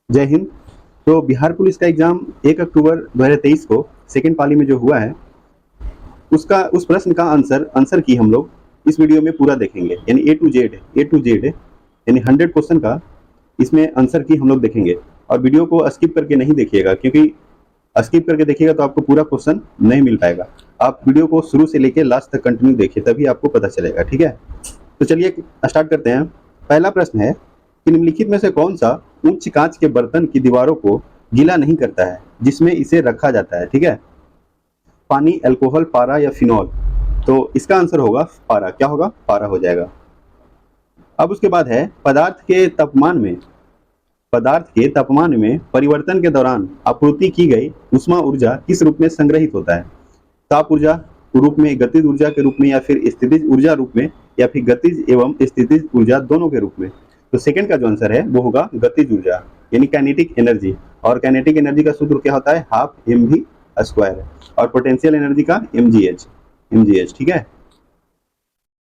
जय हिंद। तो बिहार पुलिस का एग्जाम 1 अक्टूबर 2023 को सेकेंड पाली में जो हुआ है, उसका उस प्रश्न का आंसर की हम लोग इस वीडियो में पूरा देखेंगे, यानी ए टू जेड यानी 100 क्वेश्चन का इसमें आंसर की हम लोग देखेंगे। और वीडियो को स्किप करके नहीं देखिएगा, क्योंकि स्किप करके देखिएगा तो आपको पूरा क्वेश्चन नहीं मिल पाएगा। आप वीडियो को शुरू से लेकर लास्ट तक कंटिन्यू देखिए, तभी आपको पता चलेगा। ठीक है, तो चलिए स्टार्ट करते हैं। पहला प्रश्न है कि निम्नलिखित में से कौन सा उच्च कांच के बर्तन की दीवारों को गीला नहीं करता है जिसमें इसे रखा जाता है। ठीक है, पानी, अल्कोहल, पारा या फिनॉल। तो इसका आंसर होगा पारा। क्या होगा? पारा हो जाएगा। अब उसके बाद है पदार्थ के तापमान में परिवर्तन के दौरान आपूर्ति की गई ऊष्मा ऊर्जा किस रूप में संग्रहित होता है? ताप ऊर्जा रूप में, गतिज ऊर्जा के रूप में, या फिर स्थितिज ऊर्जा रूप में, या फिर गतिज एवं स्थितिज ऊर्जा दोनों के रूप में। तो सेकंड का जो आंसर है वो होगा गतिज ऊर्जा, यानी काइनेटिक एनर्जी। और काइनेटिक एनर्जी का सूत्र क्या होता है? Half mv square. और पोटेंशियल एनर्जी का mgh। ठीक है,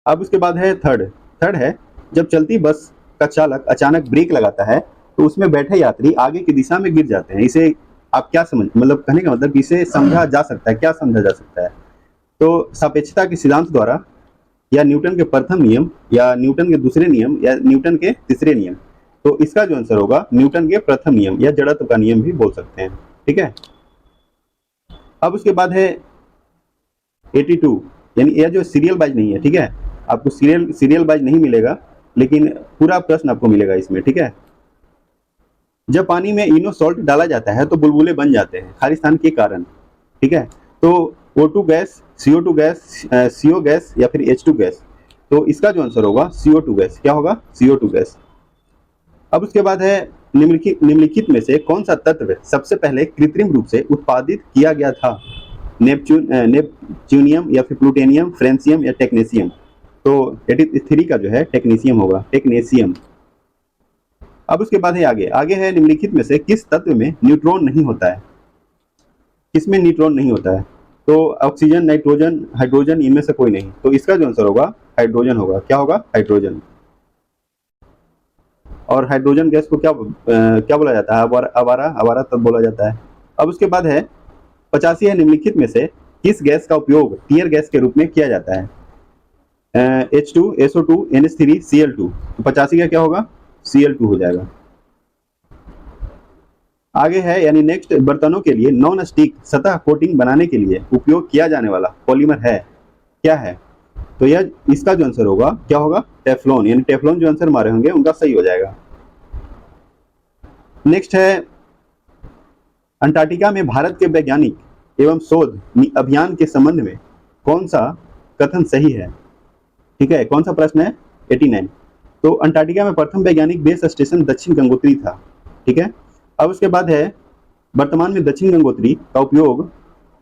अब उसके बाद है थर्ड है, जब चलती बस का चालक अचानक ब्रेक लगाता है तो उसमें बैठे यात्री आगे की दिशा में गिर जाते हैं। इसे आप क्या समझ, मतलब कहने का मतलब इसे समझा जा सकता है, क्या समझा जा सकता है? तो सापेक्षता के सिद्धांत द्वारा, या न्यूटन के प्रथम नियम, या न्यूटन के दूसरे नियम, या न्यूटन के तीसरे नियम। तो इसका जो आंसर होगा न्यूटन के प्रथम नियम, या जड़त्व का नियम भी बोल सकते हैं। ठीक है, अब उसके बाद है 82, यानी यह जो सीरियल वाइज नहीं है। ठीक है, आपको सीरियल वाइज नहीं मिलेगा, लेकिन पूरा प्रश्न आपको मिलेगा इसमें। ठीक है, जब पानी में इनो सॉल्ट डाला जाता है तो बुलबुले बन जाते हैं खालिस्तान के कारण। ठीक है, तो O2 gas, CO2 gas, CO gas, या फिर H2 गैस। तो इसका जो आंसर होगा CO2 गैस। क्या होगा? CO2 gas. अब उसके बाद है निम्नलिखित में से कौन सा तत्व सबसे पहले कृत्रिम रूप से उत्पादित किया गया था? नेपच्यूनियम, या फिर प्लूटोनियम, फ्रेंसियम, या टेक्नेशियम। तो 83 का जो है टेक्नेशियम होगा, टेक्नेशियम। अब उसके बाद है आगे है निम्नलिखित में से किस तत्व में न्यूट्रॉन नहीं होता है? किसमें न्यूट्रॉन नहीं होता है? तो ऑक्सीजन, नाइट्रोजन, हाइड्रोजन, इनमें से कोई नहीं। तो इसका जो आंसर होगा हाइड्रोजन होगा। क्या होगा? हाइड्रोजन। और हाइड्रोजन गैस को क्या बोला जाता है? आवारा तब बोला जाता है। अब उसके बाद है 85 है, निम्नलिखित में से किस गैस का उपयोग टीयर गैस के रूप में किया जाता है? H2, SO2, NH3, Cl2। तो 85 का क्या होगा? Cl2 हो जाएगा। आगे है, यानी नेक्स्ट, बर्तनों के लिए नॉन स्टिक सतह कोटिंग बनाने के लिए उपयोग किया जाने वाला पॉलीमर है, क्या है? तो यह इसका जो आंसर होगा क्या होगा? टेफ्लॉन। यानी टेफ्लॉन जो आंसर मारे होंगे उनका सही हो जाएगा। नेक्स्ट है, अंटार्कटिका में भारत के वैज्ञानिक एवं शोध अभियान के संबंध में कौन सा कथन सही है? ठीक है, कौन सा प्रश्न है? 89। तो अंटार्कटिका में प्रथम वैज्ञानिक बेस स्टेशन दक्षिण गंगोत्री था। ठीक है, अब उसके बाद है, वर्तमान में दक्षिण गंगोत्री का उपयोग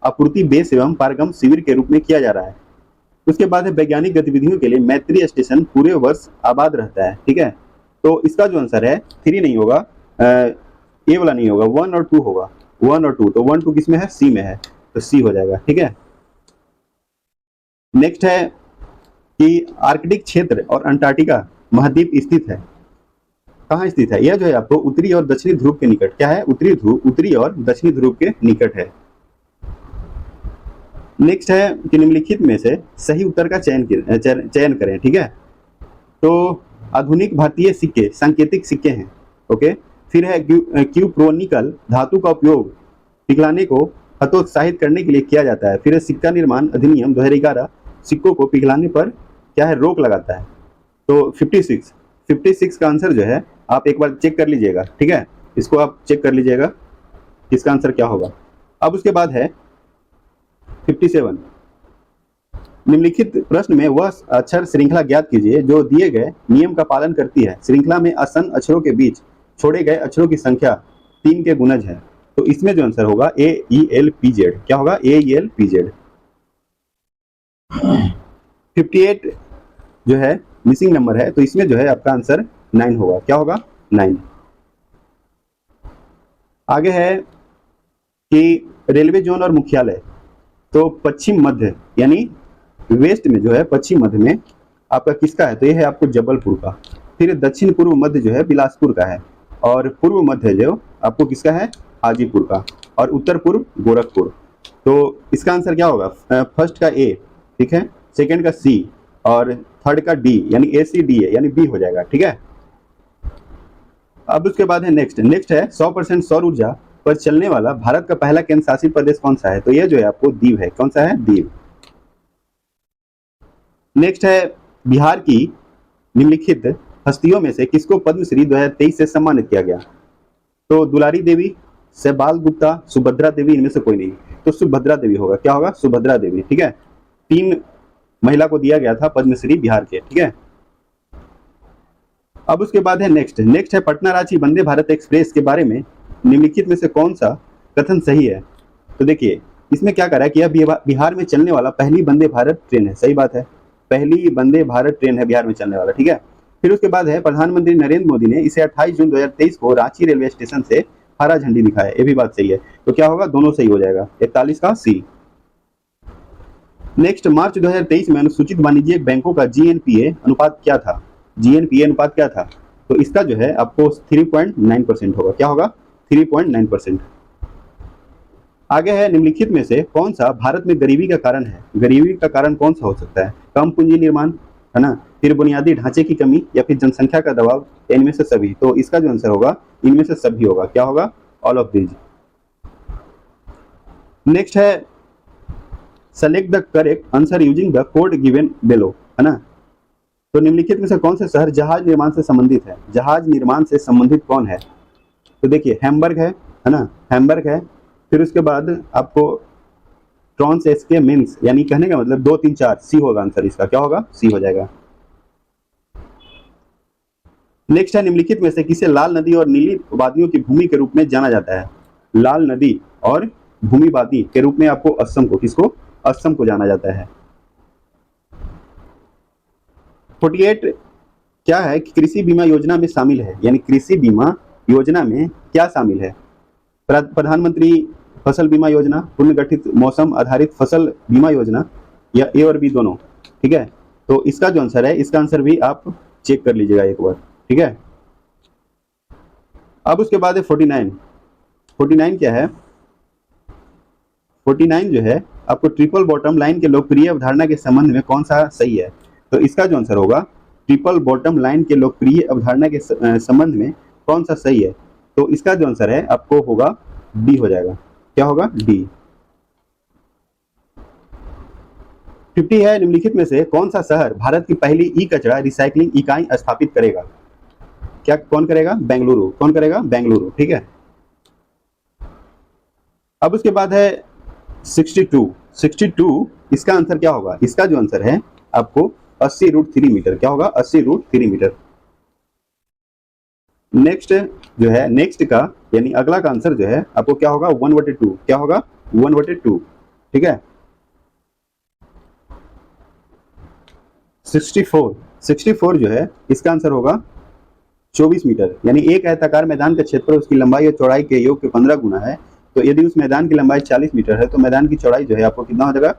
आपूर्ति बेस एवं पारगम शिविर के रूप में किया जा रहा है। उसके बाद है, वैज्ञानिक गतिविधियों के लिए मैत्री स्टेशन पूरे वर्ष आबाद रहता है। ठीक है, तो इसका जो आंसर है 3 नहीं होगा, ए वाला नहीं होगा, 1 और 2 होगा। 1 और 2, तो 1 2 किस में है? सी में है, तो सी हो जाएगा। ठीक है, नेक्स्ट है कि आर्कटिक क्षेत्र और अंटार्कटिका महाद्वीप स्थित है, कहाँ स्थित है? यह जो है आपको उत्तरी और दक्षिणी ध्रुव के निकट। क्या है? उत्तरी और दक्षिणी ध्रुव के निकट है। नेक्स्ट है कि निम्नलिखित में से सही उत्तर का चयन करें। ठीक है, तो आधुनिक भारतीय सिक्के सांकेतिक सिक्के हैं। ओके, फिर है क्यूप्रोनिकल धातु का उपयोग पिघलाने को हतोत्साहित करने के लिए किया जाता है। फिर है, सिक्का निर्माण अधिनियम 2011 सिक्कों को पिघलाने पर क्या है? रोक लगाता है। तो 56 का आंसर जो है आप एक बार चेक कर लीजिएगा। ठीक है, इसको आप चेक कर लीजिएगा इसका आंसर क्या होगा। अब उसके बाद है 57, निम्नलिखित प्रश्न में वह अक्षर श्रृंखला ज्ञात कीजिए जो दिए गए नियम का पालन करती है। श्रृंखला में आसन्न अक्षरों के बीच छोड़े गए अक्षरों की संख्या 3 के गुणज है। तो इसमें जो आंसर होगा AELPZ। क्या होगा? AELPZ। 58 जो है मिसिंग नंबर है, तो इसमें जो है आपका आंसर 9 होगा। क्या होगा? 9। आगे है कि रेलवे जोन और मुख्यालय, तो पश्चिम मध्य यानी वेस्ट में जो है पश्चिम मध्य में आपका किसका है? तो ये है आपको जबलपुर का। फिर दक्षिण पूर्व मध्य जो है बिलासपुर का है। और पूर्व मध्य जो आपको किसका है, हाजीपुर का, और उत्तर पूर्व गोरखपुर। तो इसका आंसर क्या होगा, फर्स्ट का ए, ठीक है, सेकंड का सी और थर्ड का डी, यानी ए सी डी है, यानी बी हो जाएगा, ठीक है। अब उसके बाद है नेक्स्ट है 100% सौर ऊर्जा पर चलने वाला भारत का पहला केंद्र शासित प्रदेश कौन सा है, तो ये जो है आपको दीव है, कौन सा है, दीव। नेक्स्ट है बिहार की निम्नलिखित हस्तियों में से किसको पद्मश्री 2023 से सम्मानित किया गया, तो दुलारी देवी, सहबाल गुप्ता, सुभद्रा देवी, इनमें से कोई नहीं, तो सुभद्रा देवी होगा, क्या होगा, सुभद्रा देवी, ठीक है। 3 महिला को दिया गया था पद्मश्री बिहार के, ठीक है। अब उसके बाद है नेक्स्ट है पटना रांची वंदे भारत एक्सप्रेस के बारे में निम्नलिखित में से कौन सा कथन सही है, तो देखिए इसमें क्या करा है कि यह बिहार में चलने वाला पहली वंदे भारत ट्रेन है, सही बात है, पहली वंदे भारत ट्रेन है बिहार में चलने वाला, ठीक है। फिर उसके बाद है प्रधानमंत्री नरेंद्र मोदी ने इसे 28 जून 2023 को रांची रेलवे स्टेशन से हरा झंडी दिखाया, ये भी बात सही है, तो क्या होगा, दोनों सही हो जाएगा, 41 का सी। नेक्स्ट मार्च 2023 में अनुसूचित वाणिज्यिक बैंकों का जीएनपीए अनुपात क्या था, जीएनपीए अनुपात क्या था, तो इसका जो है आपको 3.9% होगा, क्या होगा, 3.9%। आगे है निम्नलिखित में से कौन सा भारत में गरीबी का कारण है, गरीबी का कारण कौन सा हो सकता है, कम पूंजी निर्माण, है ना, फिर बुनियादी ढांचे की कमी, या फिर जनसंख्या का दबाव, इनमें से सभी, तो इसका जो आंसर होगा इनमें से सभी होगा, क्या होगा, ऑल ऑफ दीज। नेक्स्ट है select the correct answer using the code given below, है ना, तो निम्नलिखित में से कौन से शहर जहाज निर्माण से संबंधित है, जहाज निर्माण से संबंधित कौन है, तो देखिए हैम्बर्ग है ना, हैम्बर्ग है, फिर उसके बाद आपको ट्रॉन्स एसके मिन्स, यानी कहने का मतलब 2 3 4, सी होगा आंसर इसका, क्या होगा, सी हो जाएगा। नेक्स्ट है निम्नलिखित में से किसे लाल नदी और नीली वादियों की भूमि के रूप में जाना जाता है, लाल नदी और भूमि वादी के रूप में आपको असम को, किसको, असम को जाना जाता है। 48 क्या है कि कृषि बीमा योजना में शामिल है, यानी कृषि बीमा योजना में क्या शामिल है, प्रधानमंत्री फसल बीमा योजना, पुनर्गठित मौसम आधारित फसल बीमा योजना, या ए और बी दोनों, ठीक है। तो इसका जो आंसर है, इसका आंसर भी आप चेक कर लीजिएगा एक बार, ठीक है। अब उसके बाद है 49 क्या है, 49 जो है आपको ट्रिपल बॉटम लाइन के लोकप्रिय अवधारणा के संबंध में कौन सा सही है, तो इसका जो आंसर होगा ट्रिपल बॉटम लाइन के लोकप्रिय अवधारणा के संबंध में कौन सा सही है, तो इसका जो आंसर है आपको होगा डी हो जाएगा, क्या होगा, डी। 50 है निम्नलिखित में से कौन सा शहर भारत की पहली ई कचरा रिसाइकलिंग इकाई स्थापित करेगा, क्या कौन करेगा, बेंगलुरु, कौन करेगा, बेंगलुरु, ठीक है। अब उसके बाद है 62 इसका आंसर क्या होगा, इसका जो आंसर है आपको 80√3 मीटर, क्या होगा, 80√3 मीटर। नेक्स्ट जो है, नेक्स्ट का यानी अगला का आंसर जो है आपको क्या होगा, 1/2, क्या होगा, 1/2, ठीक है। 64 जो है इसका आंसर होगा 24 मीटर, यानी एक आयताकार मैदान का क्षेत्र उसकी लंबाई और चौड़ाई के योग के 15 गुना है, तो यदि उस मैदान की लंबाई 40 मीटर है तो मैदान की चौड़ाई जो है आपको कितना हो जाएगा,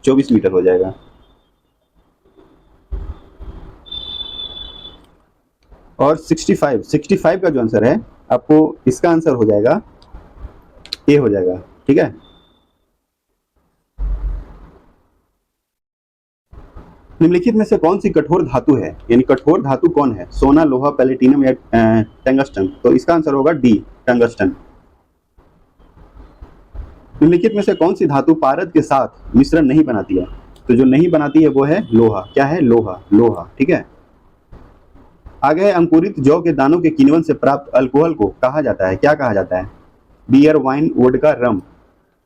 24 मीटर हो जाएगा। और 65 का जो आंसर है आपको इसका आंसर हो जाएगा ए हो जाएगा, ठीक है। निम्नलिखित में से कौन सी कठोर धातु है, यानी कठोर धातु कौन है, सोना, लोहा, प्लेटिनम या टंगस्टन, तो इसका आंसर होगा डी, टंगस्टन। निम्नलिखित में से कौन सी धातु पारद के साथ मिश्रण नहीं बनाती है, तो जो नहीं बनाती है वो है लोहा, क्या है, लोहा, ठीक है। आगे है अंकुरित जौ के दानों के किण्वन से प्राप्त अल्कोहल को कहा जाता है, क्या कहा जाता है, बियर, वाइन, वोडका, रम,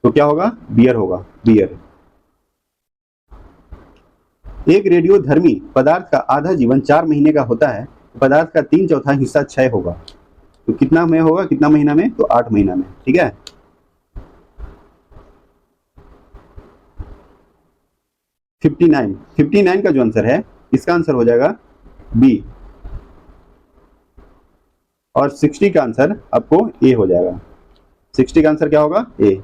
तो क्या होगा, बियर होगा, बियर। एक रेडियोधर्मी पदार्थ का आधा जीवन 4 महीने का होता है, पदार्थ का 3/4 हिस्सा क्षय होगा, तो कितना में होगा, कितना महीना में, तो 8 महीना में, ठीक है। 59 का जो आंसर है इसका आंसर हो जाएगा बी, और 60 का आंसर आपको ए हो जाएगा, 60 का आंसर क्या होगा, ए।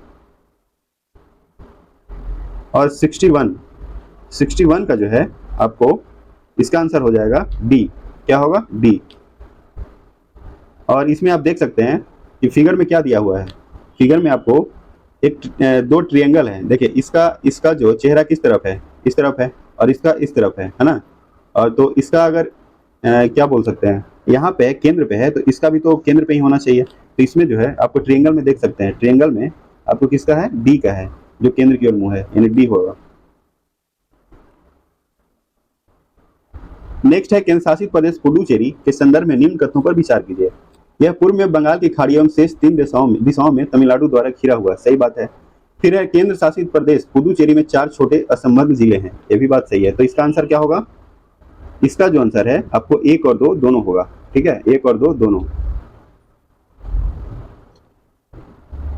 और 61 का जो है आपको इसका आंसर हो जाएगा डी, क्या होगा, डी। और इसमें आप देख सकते हैं कि फिगर में क्या दिया हुआ है। फिगर में आपको एक दो ट्रायंगल है। देखिए इसका इसका जो चेहरा किस तरफ है, इस तरफ है, और इसका इस तरफ है ना। और तो इसका अगर क्या बोल सकते हैं, यहाँ पे केंद्र पे है तो इसका भी तो केंद्र पे ही होना चाहिए। तो इसमें जो है आपको ट्रायंगल में देख सकते हैं, ट्रायंगल में आपको किसका है, डी का है, जो केंद्र की ओर मुंह है, यानी डी होगा। नेक्स्ट है केंद्र शासित प्रदेश पुडुचेरी के संदर्भ में निम्न कथनों पर विचार कीजिए। यह पूर्व में बंगाल की खाड़ी एवं शेष 3 दिशाओं में तमिलनाडु द्वारा घिरा हुआ, सही बात है। फिर है केंद्र शासित प्रदेश पुडुचेरी में 4 छोटे असंबद्ध जिले हैं, ये भी बात सही है। तो इसका आंसर क्या होगा, इसका जो आंसर है आपको 1 और 2 दोनों होगा, ठीक है, 1 और 2 दोनों।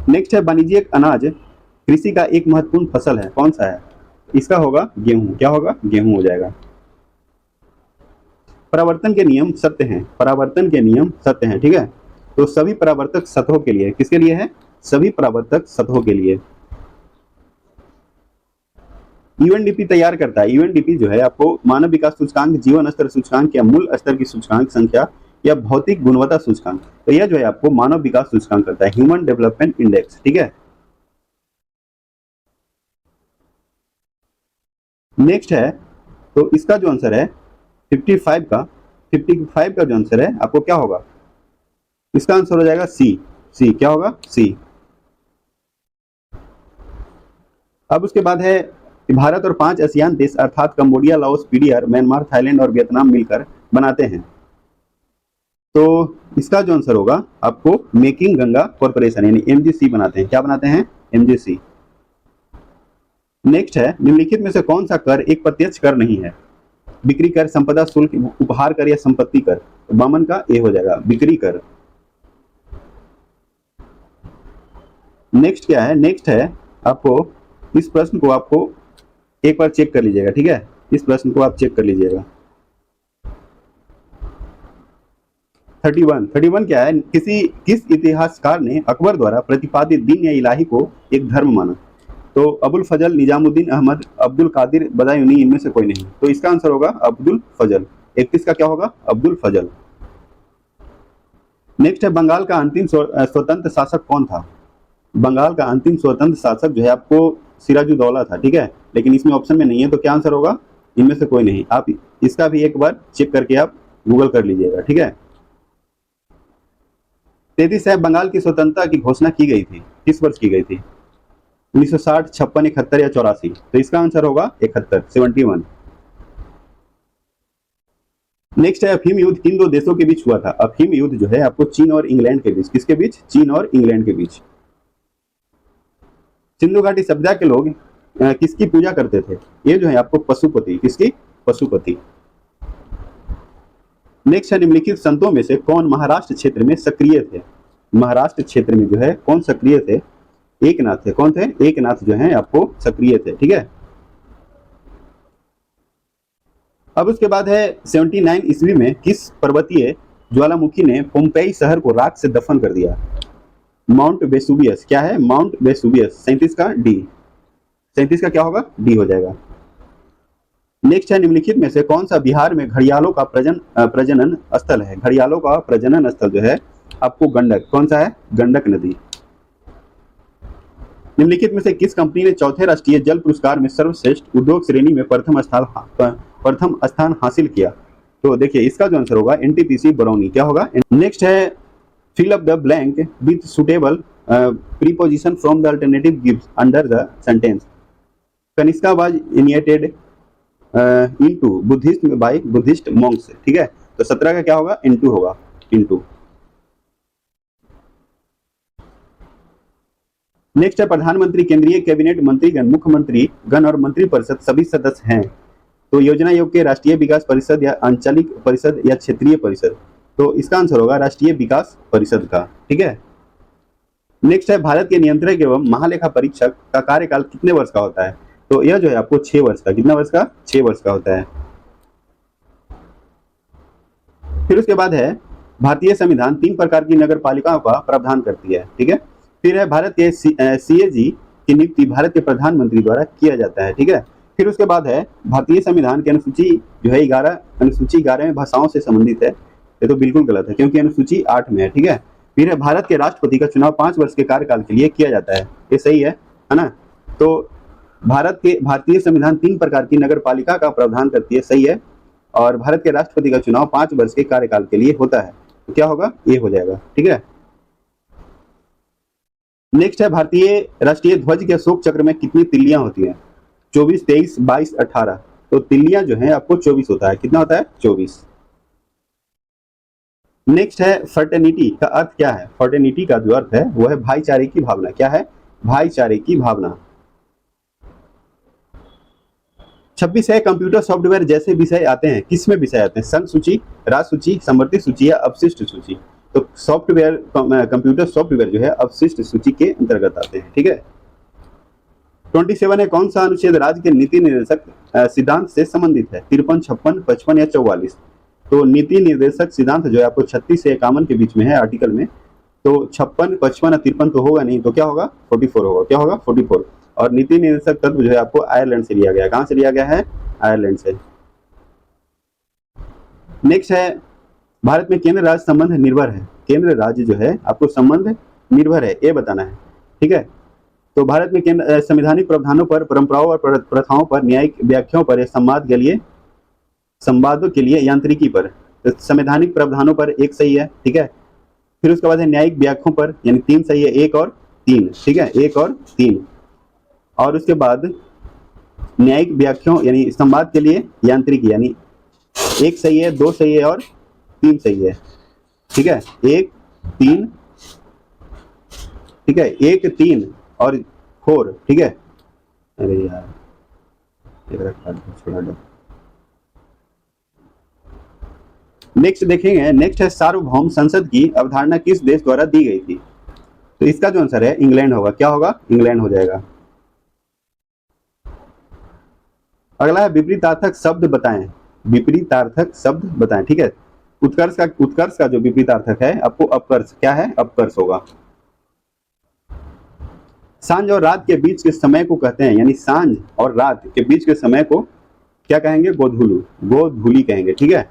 नेक्स्ट है वाणिज्यिक अनाज कृषि का एक महत्वपूर्ण फसल है, कौन सा है, इसका होगा गेहूं, क्या होगा, गेहूं हो जाएगा। परावर्तन के नियम सत्य हैं, परावर्तन के नियम सत्य हैं, ठीक है। तो सभी परावर्तक सतहों के लिए, किसके लिए है, सभी परावर्तक सतहों के लिए। यूएनडीपी तैयार करता है, यूएनडीपी जो है आपको मानव विकास सूचकांक, जीवन स्तर सूचकांक या मूल स्तर की सूचकांक संख्या या भौतिक गुणवत्ता सूचकांक, तो यह जो है आपको मानव विकास सूचकांक करता है, ह्यूमन डेवलपमेंट इंडेक्स, ठीक है। नेक्स्ट है, तो इसका जो आंसर है 55 का जो आंसर है आपको क्या होगा, इसका आंसर हो जाएगा सी, सी क्या होगा, सी। अब उसके बाद है कि भारत और 5 आसियान देश अर्थात Cambodia, Laos, PDR, Myanmar, Thailand और वियतनाम मिलकर बनाते हैं। तो इसका जो आंसर होगा आपको मेकिंग गंगा कॉर्पोरेशन यानी एमजीसी बनाते हैं, क्या बनाते हैं, एमजीसी। नेक्स्ट है निम्नलिखित में से कौन सा कर एक प्रत्यक्ष कर नहीं है, बिक्री कर, संपदा शुल्क, उपहार कर या संपत्ति कर। तो बामन का ए हो जाएगा, बिक्री कर। नेक्स्ट क्या है, नेक्स्ट है आपको इस प्रश्न को आपको एक बार चेक कर लीजिएगा, ठीक है, इस प्रश्न को आप चेक कर लीजिएगा। 31 क्या है, किस इतिहासकार ने अकबर द्वारा प्रतिपादित दीन या इलाही को एक धर्म माना। तो अबुल फजल, निजामुद्दीन अहमद, अब्दुल कादिर बदायूनी, इनमें से कोई नहीं। तो इसका आंसर होगा अब्दुल फजल। 31 का क्या होगा, अब्दुल फजल। नेक्स्ट है बंगाल का अंतिम स्वतंत्र शासक कौन था। बंगाल का अंतिम स्वतंत्र शासक जो है आपको सिराजुद्दौला था, ठीक है, लेकिन इसमें ऑप्शन में नहीं है, तो क्या आंसर होगा, इनमें से कोई नहीं। आप इसका भी एक बार चेक करके आप गूगल कर लीजिएगा, ठीक है। 33 है बंगाल की स्वतंत्रता की घोषणा की गई थी, किस वर्ष की गई थी, 1960, 56, 71 या 84। तो इसका आंसर होगा 71, 71। नेक्स्ट है अफीम युद्ध किन 2 देशों के बीच हुआ था। अफीम युद्ध जो है आपको चीन और इंग्लैंड के बीच, किसके बीच, चीन और इंग्लैंड के बीच। सिंधु घाटी सभ्यता के लोग किसकी पूजा करते थे, ये जो है आपको पशुपति, किसकी, पशुपति। नेक्स्ट है निम्नलिखित संतों में से कौन महाराष्ट्र क्षेत्र में सक्रिय थे। महाराष्ट्र क्षेत्र में जो है कौन सक्रिय थे, एकनाथ थे, कौन थे, एकनाथ जो है आपको सक्रिय थे, ठीक है। अब उसके बाद है 79 ईस्वी में किस पर्वतीय ज्वालामुखी ने पोम्पेई शहर को राख से दफन कर दिया। माउंट वेसुवियस, क्या है, माउंट वेसुवियस। 37 का डी, 37 का क्या होगा, डी हो जाएगा। नेक्स्ट है निम्नलिखित में से कौन सा बिहार में घड़ियालों का प्रजनन स्थल है। घड़ियालों का प्रजनन स्थल जो है आपको गंडक, कौन सा है, गंडक नदी। निम्नलिखित में से किस कंपनी ने चौथे राष्ट्रीय जल पुरस्कार में सर्वश्रेष्ठ उद्योग श्रेणी में प्रथम स्थान हासिल किया। तो देखिए इसका जो आंसर होगा एनटीपीसी बरौनी, क्या होगा। नेक्स्ट है fill up the blank with suitable preposition from the alternative gives under the sentence. Kanishka was initiated into Buddhism by Buddhist monks, ठीक है। तो 17 का क्या होगा, इनटू होगा, इनटू। नेक्स्ट है प्रधानमंत्री, केंद्रीय कैबिनेट मंत्रीगण, मुख्यमंत्री गण और मंत्रिपरिषद सभी सदस्य हैं। तो योजना आयोग के राष्ट्रीय विकास परिषद या आंचलिक परिषद या क्षेत्रीय परिषद। तो इसका आंसर होगा राष्ट्रीय विकास परिषद का, ठीक है। नेक्स्ट है भारत के नियंत्रक एवं महालेखा परीक्षक का कार्यकाल कितने वर्ष का होता है। तो यह जो है आपको 6 वर्ष का, कितना वर्ष का, 6 वर्ष का होता है। फिर उसके बाद है भारतीय संविधान 3 प्रकार की नगर पालिकाओं का प्रावधान करती है, ठीक है। फिर है भारत के सीएजी की नियुक्ति भारत के प्रधानमंत्री द्वारा किया जाता है, ठीक है। फिर उसके बाद है भारतीय संविधान की अनुसूची जो है 11 में भाषाओं से संबंधित है। ये तो बिल्कुल गलत है क्योंकि अनुसूची 8 में है, ठीक है। फिर है भारत के राष्ट्रपति का चुनाव 5 वर्ष के कार्यकाल के लिए किया जाता है, ये सही है ना। तो भारतीय संविधान 3 प्रकार की नगर पालिका का प्रावधान करती है, सही है। और भारत के राष्ट्रपति का चुनाव 5 वर्ष के कार्यकाल के लिए होता है, तो क्या होगा, ये हो जाएगा, ठीक है। नेक्स्ट है भारतीय राष्ट्रीय ध्वज के अशोक चक्र में कितनी तिल्लियां होती हैं? 24, 23, 22, 18। तो तिल्लियां जो है आपको 24 होता है, कितना होता है, 24। नेक्स्ट है फर्टेनिटी का अर्थ क्या है? फर्टेनिटी का जो अर्थ है वो है भाईचारे की भावना। क्या है? भाईचारे की भावना। 26 है कंप्यूटर सॉफ्टवेयर जैसे विषय आते हैं, किसमें विषय आते हैं? संघ सूची, राज सूची, समवर्ती सूची या अवशिष्ट सूची। तो सॉफ्टवेयर, कंप्यूटर सॉफ्टवेयर जो है अवशिष्ट सूची के अंतर्गत आते हैं, ठीक है। 27 है कौन सा अनुच्छेद राज्य के नीति निर्देशक सिद्धांत से संबंधित है? 53, 56, 55 या 44। तो नीति निर्देशक सिद्धांत जो है आपको 36 से 51 के बीच में है आर्टिकल में। तो 56, 55 या 53 तो होगा नहीं, तो क्या होगा, 44 होगा। क्या होगा, 44। और नीति निर्देशक तत्व जो है आपको आयरलैंड से लिया गया है। कहां से लिया गया है? आयरलैंड से। नेक्स्ट है भारत में केंद्र राज्य संबंध निर्भर है। केंद्र राज्य जो है आपको संबंध निर्भर है, ये बताना है, ठीक है। तो भारत में केंद्र संवैधानिक प्रावधानों पर, परंपराओं और प्रथाओं पर, न्यायिक व्याख्याओं पर, संवादों के लिए यांत्रिकी पर। तो संवैधानिक प्रावधानों पर 1 सही है, ठीक है। फिर उसके बाद है न्यायिक व्याख्याओं पर, यानी 3 सही है, 1 और 3, ठीक है, 1 और 3। और उसके बाद न्यायिक व्याख्याओं यानी संवाद के लिए यांत्रिकी, यानी 1 सही है, 2 सही है और 3 सही है, ठीक है। 1, 3, ठीक है, 1, 3 और 4, ठीक है। अरे यार छोड़ा दो। नेक्स्ट देखेंगे, नेक्स्ट है सार्वभौम संसद की अवधारणा किस देश द्वारा दी गई थी? तो इसका जो आंसर है इंग्लैंड होगा। क्या होगा? इंग्लैंड हो जाएगा। अगला है विपरीतार्थक शब्द बताएं। विपरीतार्थक शब्द बताएं, ठीक है। उत्कर्ष का जो विपरीतार्थक है आपको अपकर्ष, क्या है, अपकर्ष होगा। सांझ और रात के बीच के समय को कहते हैं, यानी सांझ और रात के बीच के समय को क्या कहेंगे? गोधूलू, गोधूली कहेंगे, ठीक है।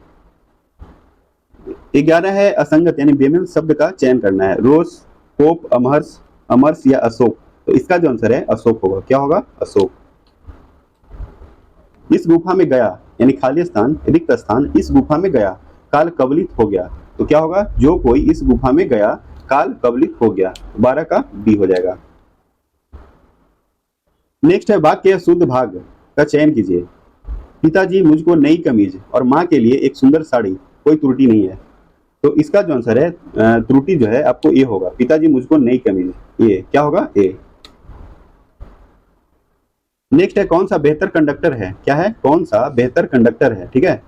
11 है असंगत यानी बेमेल शब्द का चयन करना है। रोज, पोप, अमहर्ष, अमरस या अशोक। तो इसका जो आंसर है अशोक होगा। क्या होगा? अशोक। इस गुफा में गया यानी खाली स्थान, रिक्त स्थान, इस गुफा में गया, काल कवलित हो गया। तो क्या होगा? जो कोई इस गुफा में गया, काल कवलित हो गया। 12 का डी हो जाएगा। नेक्स्ट है वाक्य शुद्ध भाग का चयन कीजिए। पिताजी मुझको नई कमीज और माँ के लिए एक सुंदर साड़ी, कोई त्रुटि नहीं है। तो इसका जो आंसर है त्रुटि जो है आपको ए होगा। पिताजी मुझको नई कमीज, ये क्या होगा? ए। नेक्स्ट है कौन सा बेहतर कंडक्टर है? क्या है? कौन सा बेहतर कंडक्टर है, ठीक है।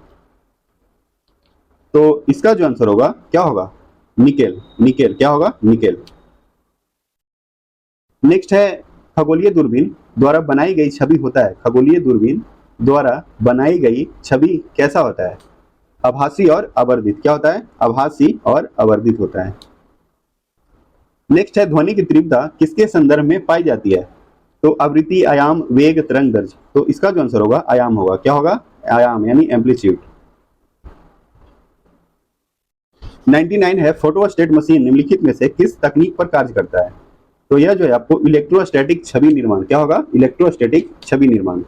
तो इसका जो आंसर होगा क्या होगा? निकेल। निकेल क्या होगा? निकेल। नेक्स्ट है खगोलीय दूरबीन द्वारा बनाई गई छवि होता है। खगोलीय दूरबीन द्वारा बनाई गई छवि कैसा होता है? आभासी और आवर्धित। क्या होता है? आभासी और आवर्धित होता है। नेक्स्ट है ध्वनि की तीव्रता किसके संदर्भ में पाई जाती है? तो आवृत्ति, आयाम, वेग, तरंग दैर्ध्य। तो इसका जो आंसर होगा आयाम होगा। क्या होगा? आयाम यानी एम्पलीट्यूड। 99 है फोटोस्टेट मशीन निम्नलिखित में से किस तकनीक पर कार्य करता है? तो यह जो है आपको इलेक्ट्रोस्टैटिक छवि निर्माण, क्या होगा? इलेक्ट्रोस्टैटिक छवि निर्माण।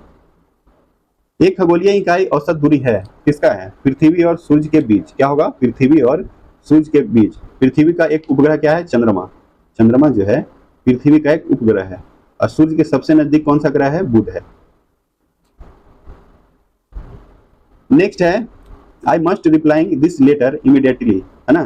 एक खगोलीय इकाई औसत दूरी है, किसका है? पृथ्वी और सूर्य के बीच। क्या होगा? पृथ्वी और सूर्य के बीच। पृथ्वी का एक उपग्रह क्या है? चंद्रमा। चंद्रमा जो है पृथ्वी का एक उपग्रह है। और सूर्य के सबसे नजदीक कौन सा ग्रह है? बुध है। नेक्स्ट है I must replying this letter immediately, है ना।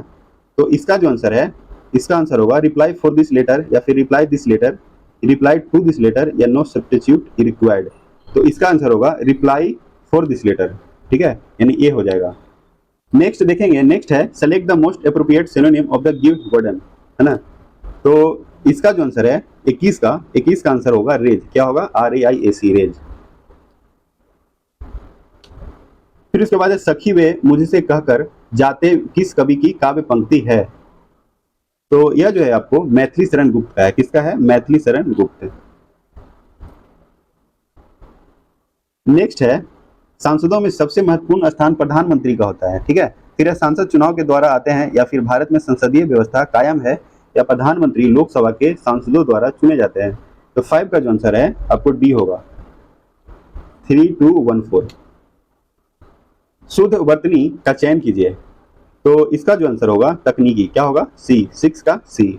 तो इसका जो आंसर है, इसका आंसर होगा रिप्लाई फॉर दिस लेटर, या फिर reply this letter, reply to this letter, या नो सब्स्टिट्यूट रिक्वायर्ड। तो इसका आंसर होगा रिप्लाई फॉर दिस लेटर, ठीक है, यानी ये हो जाएगा। नेक्स्ट देखेंगे, नेक्स्ट है select the most appropriate synonym of the given word, है ना। तो इसका जो आंसर है 21 का आंसर होगा रेज। क्या होगा? RAIAC, raise. फिर उसके बाद है सखी वे मुझसे कहकर जाते किस कवि की काव्य पंक्ति है? तो यह जो है आपको मैथिली शरण गुप्त का है। किसका है? मैथिली शरण गुप्त। नेक्स्ट है सांसदों में सबसे महत्वपूर्ण स्थान प्रधानमंत्री का होता है, ठीक है। फिर सांसद चुनाव के द्वारा आते हैं या फिर भारत में संसदीय व्यवस्था कायम है या प्रधानमंत्री लोकसभा के सांसदों द्वारा चुने जाते हैं। तो 5 का जो आंसर है आपको डी होगा, 3214। शुद्ध वर्तनी का चयन कीजिए। तो इसका जो आंसर होगा तकनीकी, क्या होगा, सी, 6 का सी।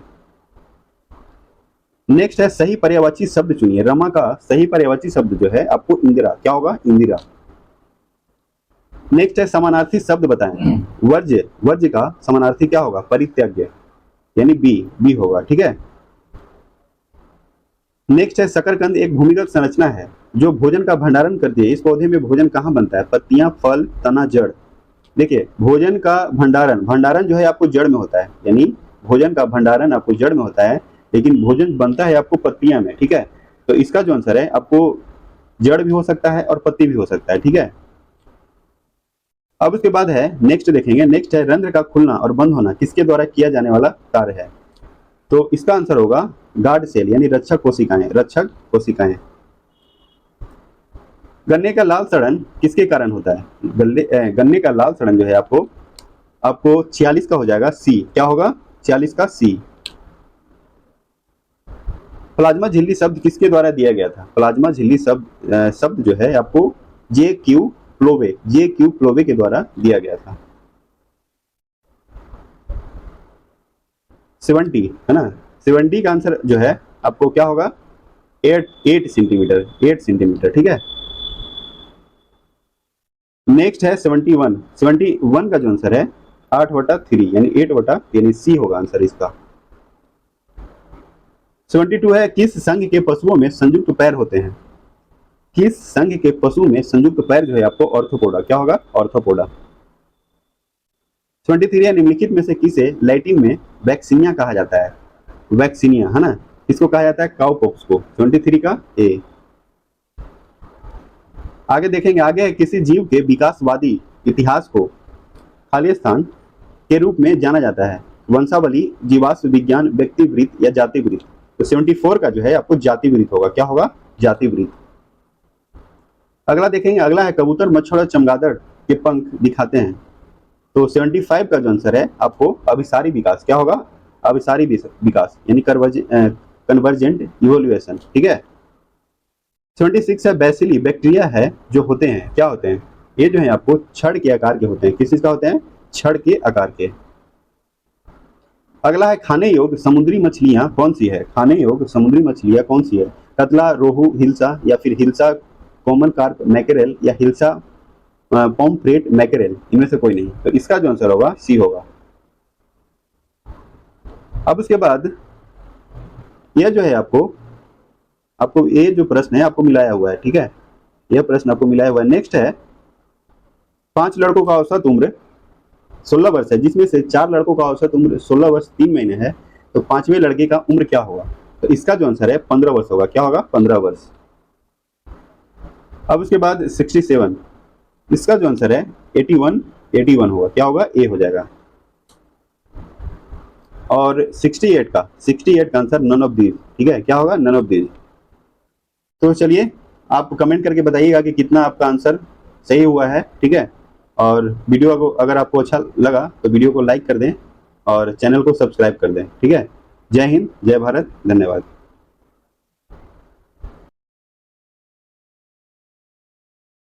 नेक्स्ट है सही पर्यायवाची शब्द चुनिए। रमा का सही पर्यायवाची शब्द जो है आपको इंदिरा, क्या होगा, इंदिरा। नेक्स्ट है समानार्थी शब्द बताएं। वर्ज्य, वर्ज्य का समानार्थी क्या होगा, परित्याज्य, यानी बी होगा, ठीक है। नेक्स्ट है शकरकंद एक भूमिगत संरचना है जो भोजन का भंडारण करती है। इस पौधे में भोजन कहाँ बनता है, पत्तियां, फल, तना, जड़। देखिए भोजन का भंडारण जो है आपको जड़ में होता है, यानी भोजन का भंडारण आपको जड़ में होता है, लेकिन भोजन बनता है आपको पत्तियां में, ठीक है। तो इसका जो आंसर है आपको जड़ भी हो सकता है और पत्ती भी हो सकता है, ठीक है। अब उसके बाद है नेक्स्ट देखेंगे। नेक्स्ट है रंध्र का खुलना और बंद होना किसके द्वारा किया जाने वाला कार्य है। तो इसका आंसर होगा गार्ड सेल, यानी रक्षक कोशिकाएं, रक्षक कोशिकाएं। गन्ने का लाल सड़न किसके कारण होता है, गन्ने का लाल सड़न जो है आपको 46 का हो जाएगा सी, क्या होगा, 46 का सी। प्लाज्मा झिल्ली शब्द किसके द्वारा दिया गया था। प्लाज्मा झिल्ली शब्द जो है आपको जे क्यू प्लोवे के द्वारा दिया गया था। 70 है ना, 70 का आंसर जो है आपको क्या होगा, 8 सेंटीमीटर, ठीक है। नेक्स्ट है 71 का जो आंसर है 8/3 यानी 8 यानी सी होगा आंसर इसका। 72 है किस संघ के पशुओं में संयुक्त पैर होते हैं। किस संघ के पशु में संयुक्त पैर जो है आपको ऑर्थोपोडा, क्या होगा, ऑर्थोपोडा। 73 है निम्नलिखित में से किसे लैटिन में वैक्सीनिया कहा जाता है। वैक्सीनिया है ना, इसको कहा जाता है काउपॉक्स को। 23 का ए। आगे देखेंगे, आगे है किसी जीव के विकासवादी इतिहास को खाली स्थान के रूप में जाना जाता है। वंशावली, जीवाश्म विज्ञान, व्यक्तिवृत्त या जातिवृत्त। तो 74 का जो है आपको जातिवृत्त होगा, क्या होगा, जातिवृत्त। अगला देखेंगे, अगला है कबूतर, मच्छर और चमगादड़ के पंख दिखाते हैं। तो 75 का जो आंसर है आपको अभिसारी विकास, क्या होगा, अभिसारी विकास यानी कन्वर्जेंट इवोल्यूशन, ठीक है। 76 है बैसिली बैक्टीरिया है जो होते हैं, क्या होते हैं, ये जो है आपको छड़ के आकार के होते हैं। किस चीज का होते हैं, छड़ के आकार के। अगला है खाने योग्य समुद्री मछलियां कौन सी है। खाने योग्य समुद्री मछलियां कौन सी है, कतला, रोहू, हिल्सा या फिर हिल्सा कॉमन कार्प मैकेरेल या हिल्सा पॉम्फ्रेट मैकेरेल, इनमें से कोई नहीं। तो इसका जो आंसर होगा सी होगा। अब उसके बाद यह जो है आपको ये जो प्रश्न है आपको मिलाया हुआ है, ठीक है, यह प्रश्न आपको मिलाया हुआ है। नेक्स्ट है 5 लड़कों का औसत उम्र 16 वर्ष है, जिसमें से 4 लड़कों का औसत उम्र 16 वर्ष 3 महीने है। तो 5वें लड़के का उम्र क्या होगा। तो इसका जो आंसर है 15 वर्ष होगा, क्या होगा, 15 वर्ष। अब उसके बाद 67, इसका जो आंसर है 81 होगा, क्या होगा, ए हो जाएगा। और 68 का आंसर नन ऑफ दीज, ठीक है, क्या होगा, नन ऑफ दीज। तो चलिए आप कमेंट करके बताइएगा कि कितना आपका आंसर सही हुआ है, ठीक है। और वीडियो को अगर आपको अच्छा लगा तो वीडियो को लाइक कर दें और चैनल को सब्सक्राइब कर दें, ठीक है। जय हिंद, जय भारत, धन्यवाद।